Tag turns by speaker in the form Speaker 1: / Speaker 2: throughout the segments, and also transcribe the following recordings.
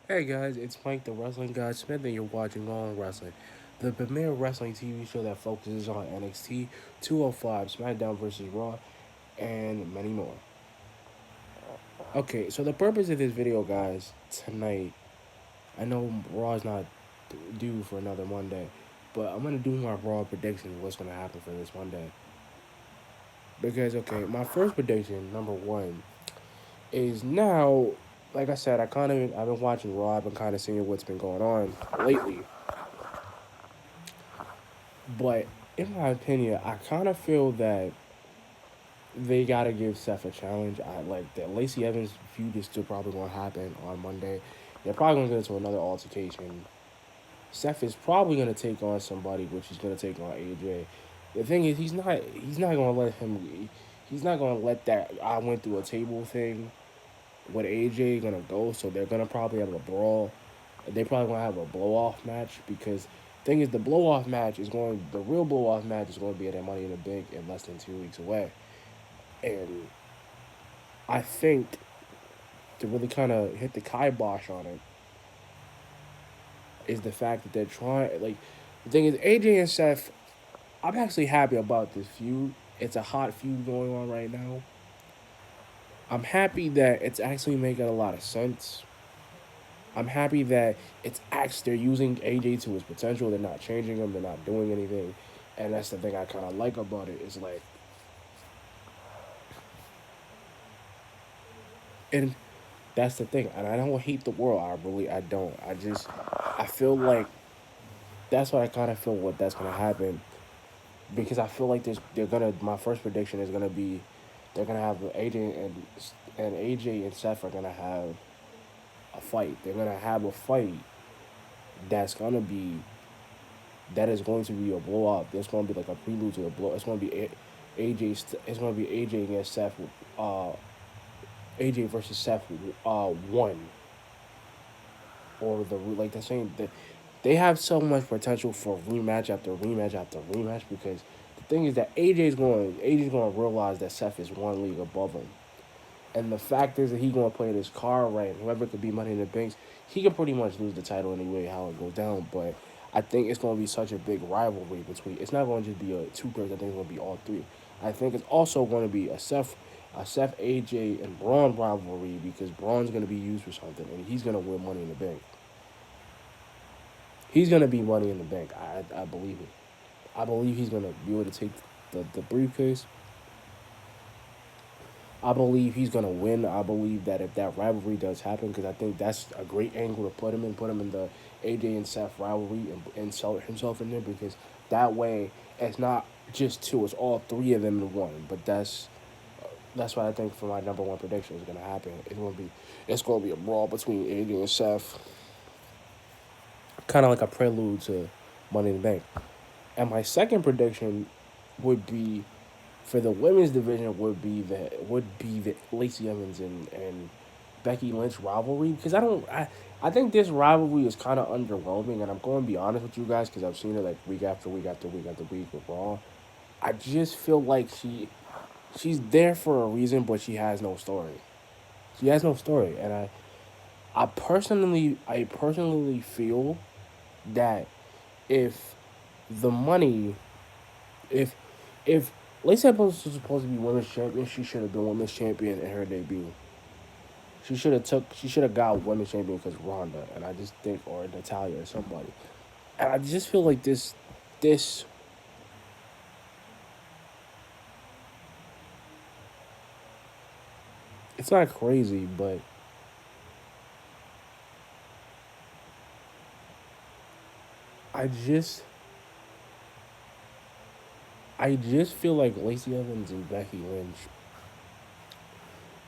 Speaker 1: Hey guys, it's Mike the Wrestling Guy Smith, and you're watching All in Wrestling, the premier wrestling TV show that focuses on NXT, 205, SmackDown vs. Raw, and many more. Okay, so the purpose of this video, guys, tonight, I know Raw is not due for another Monday, but I'm gonna do my Raw predictions of what's gonna happen for this Monday. Because, okay, my first prediction, number one, is now, like I said, I've been watching Raw, I've been kind of seeing what's been going on lately. But in my opinion, I kind of feel that they gotta give Seth a challenge. I like that Lacey Evans feud is still probably gonna happen on Monday. They're probably gonna get into another altercation. Seth is probably gonna take on somebody, which is gonna take on AJ. The thing is, he's not gonna let him. He's not gonna let that I went through a table thing with AJ gonna go. So they're gonna probably have a brawl. They probably gonna have a blow off match because thing is the real blow off match is going to be at that Money in the Bank in less than 2 weeks away, and I think to really kind of hit the kibosh on it is the fact that they're trying like the thing is AJ and Seth. I'm actually happy about this feud. It's a hot feud going on right now. I'm happy that it's actually making a lot of sense. I'm happy that they're using AJ to his potential. They're not changing him. They're not doing anything, and that's the thing I kind of like about it. Is like, and that's the thing. And I don't hate the world. I don't. I feel like that's what I kind of feel what that's gonna happen because I feel like they're gonna. My first prediction is gonna be they're gonna have AJ and Seth are gonna have a fight. They're gonna have a fight that's gonna be that is going to be a blow up. There's going to be like a prelude to a blow. It's going to be AJ. It's going to be AJ against Seth. Uh, AJ versus Seth. One or the like the same. They have so much potential for rematch after rematch after rematch because the thing is that AJ's going to realize that Seth is one league above him. And the fact is that he's going to play this card right. And whoever could be Money in the Banks, he can pretty much lose the title anyway, how it goes down. But I think it's going to be such a big rivalry between. It's not going to just be a two person. I think it's going to be all three. I think it's also going to be a Seth, AJ, and Braun rivalry because Braun's going to be used for something, and he's going to win Money in the Bank. He's going to be Money in the Bank. I believe it. I believe he's going to be able to take the briefcase. I believe he's gonna win. I believe that if that rivalry does happen, because I think that's a great angle to put him in the AJ and Seth rivalry, and sell himself in there because that way it's not just two, it's all three of them in one. But that's what I think for my number one prediction is gonna happen. It's gonna be a brawl between AJ and Seth, kind of like a prelude to Money in the Bank. And my second prediction would be for the women's division would be the Lacey Evans and Becky Lynch rivalry because I think this rivalry is kind of underwhelming and I'm going to be honest with you guys because I've seen it like week after week after week after week with Raw. I just feel like she's there for a reason but she has no story. She has no story and I personally feel that if the money if if Lacey Evans was supposed to be women's champion, she should have been women's champion in her debut. She should have got women's champion because Ronda, and I just think or Natalia or somebody. And I just feel like this it's not crazy, but I just I just feel like Lacey Evans and Becky Lynch.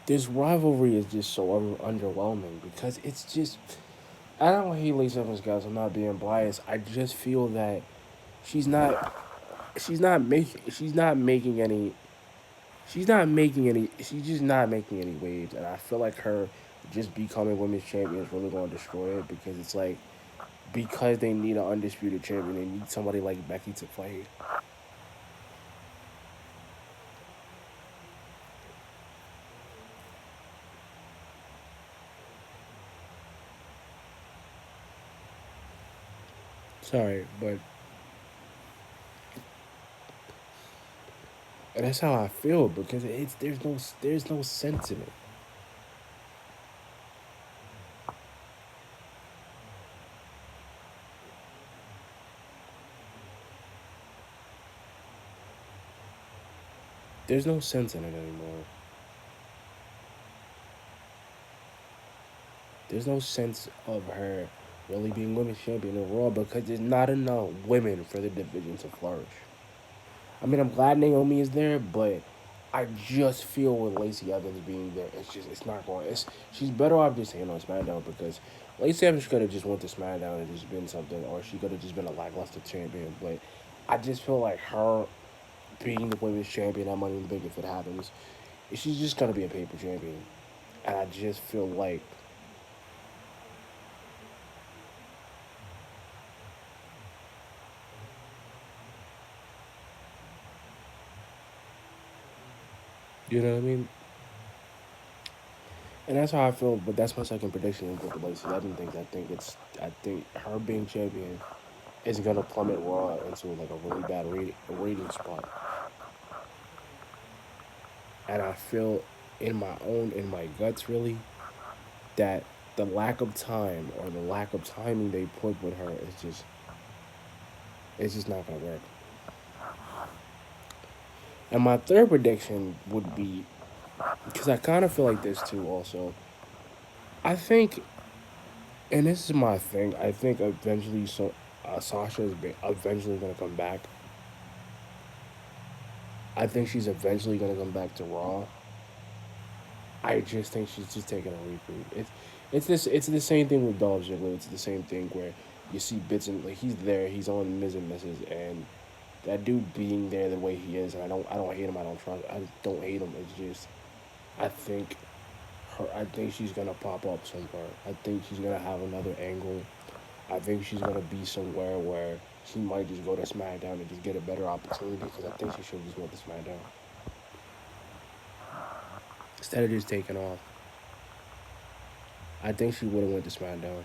Speaker 1: This rivalry is just so underwhelming because it's just I don't hate Lacey Evans guys. I'm not being biased. I just feel that she's not she's not making any she's just not making any waves and I feel like her just becoming women's champion is really going to destroy it because it's like because they need an undisputed champion they need somebody like Becky to play. Sorry, but that's how I feel because it's there's no sense in it. There's no sense in it anymore. There's no sense of her really being women's champion in Raw because there's not enough women for the division to flourish. I mean, I'm glad Naomi is there, but I just feel with Lacey Evans being there, it's not going. She's better off just staying on SmackDown because Lacey Evans could have just went to SmackDown and just been something, or she could have just been a lackluster champion. But I just feel like her being the women's champion at Money in the Bank, if it happens, she's just gonna be a paper champion, and I just feel like you know what I mean. And that's how I feel, but that's my second prediction with the Lacey Evans things. I think her being champion is gonna plummet Raw into like a really bad rating spot. And I feel in my guts really that the lack of time or the lack of timing they put with her is just it's just not gonna work. And my third prediction would be because I kind of feel like this too. Also, I think, and this is my thing. I think eventually, Sasha is eventually gonna come back. I think she's eventually gonna come back to Raw. I just think she's just taking a reboot. It's the same thing with Dolph Ziggler. It's the same thing where you see bits and like he's there, he's on Miz and Mrs. and that dude being there the way he is, and I don't hate him. I don't hate him. It's just I think I think she's gonna pop up somewhere. I think she's gonna have another angle. I think she's gonna be somewhere where she might just go to SmackDown and just get a better opportunity because I think she should just go to SmackDown instead of just taking off. I think she would have went to SmackDown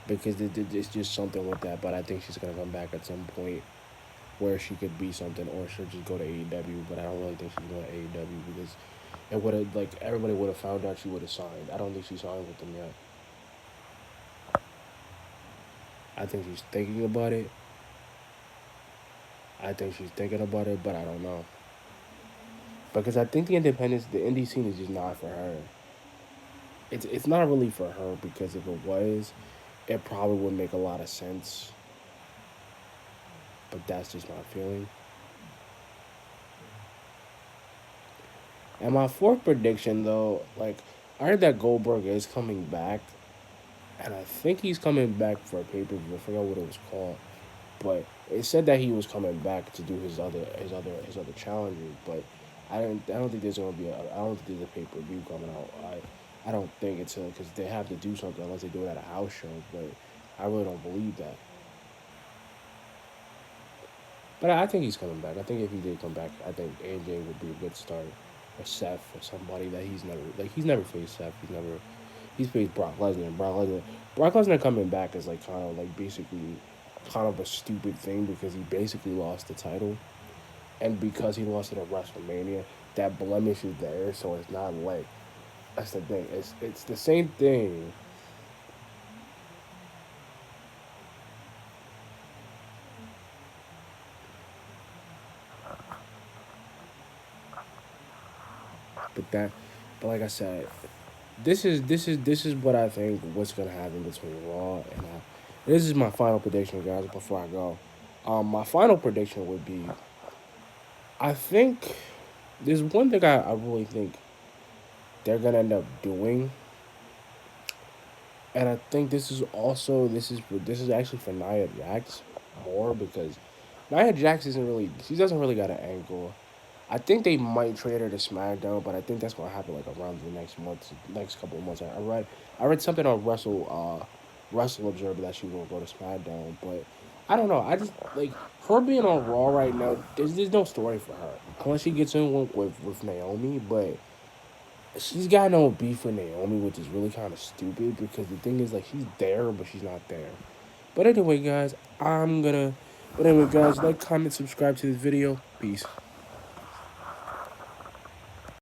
Speaker 1: because it's just something with that. But I think she's gonna come back at some point where she could be something, or she'll just go to AEW. But I don't really think she's going to AEW because it would have like everybody would have found out she would have signed. I don't think she signed with them yet. I think she's thinking about it. I think she's thinking about it, but I don't know because I think the indie scene is just not for her. It's not really for her because if it was, it probably would make a lot of sense. But that's just my feeling. And my fourth prediction, though, like I heard that Goldberg is coming back, and I think he's coming back for a pay per view. I forgot what it was called, but it said that he was coming back to do his other challenges. But I don't think there's gonna be I don't think there's a pay per view coming out. I don't think it's because they have to do something unless they do it at a house show. But I really don't believe that. But I think he's coming back. I think if he did come back, I think AJ would be a good start. Or Seth or somebody that he's never faced Seth. He's faced Brock Lesnar. Brock Lesnar coming back is like kind of like basically kind of a stupid thing because he basically lost the title, and because he lost it at WrestleMania, that blemish is there. So it's not like that's the thing. It's the same thing. But that, but like I said, this is what I think what's gonna happen between Raw and this is my final prediction, guys. Before I go, my final prediction would be I think there's one thing I really think they're gonna end up doing, and I think this is actually for Nia Jax more because Nia Jax isn't really she doesn't really got an angle. I think they might trade her to SmackDown, but I think that's gonna happen like around the next couple of months. I read something on Wrestle Observer that she will go to SmackDown, but I don't know. I just like her being on Raw right now. There's no story for her unless she gets in with Naomi, but she's got no beef with Naomi, which is really kind of stupid because the thing is, like, she's there, but she's not there. But anyway, guys, I'm gonna. But anyway, guys, like, comment, subscribe to this video. Peace.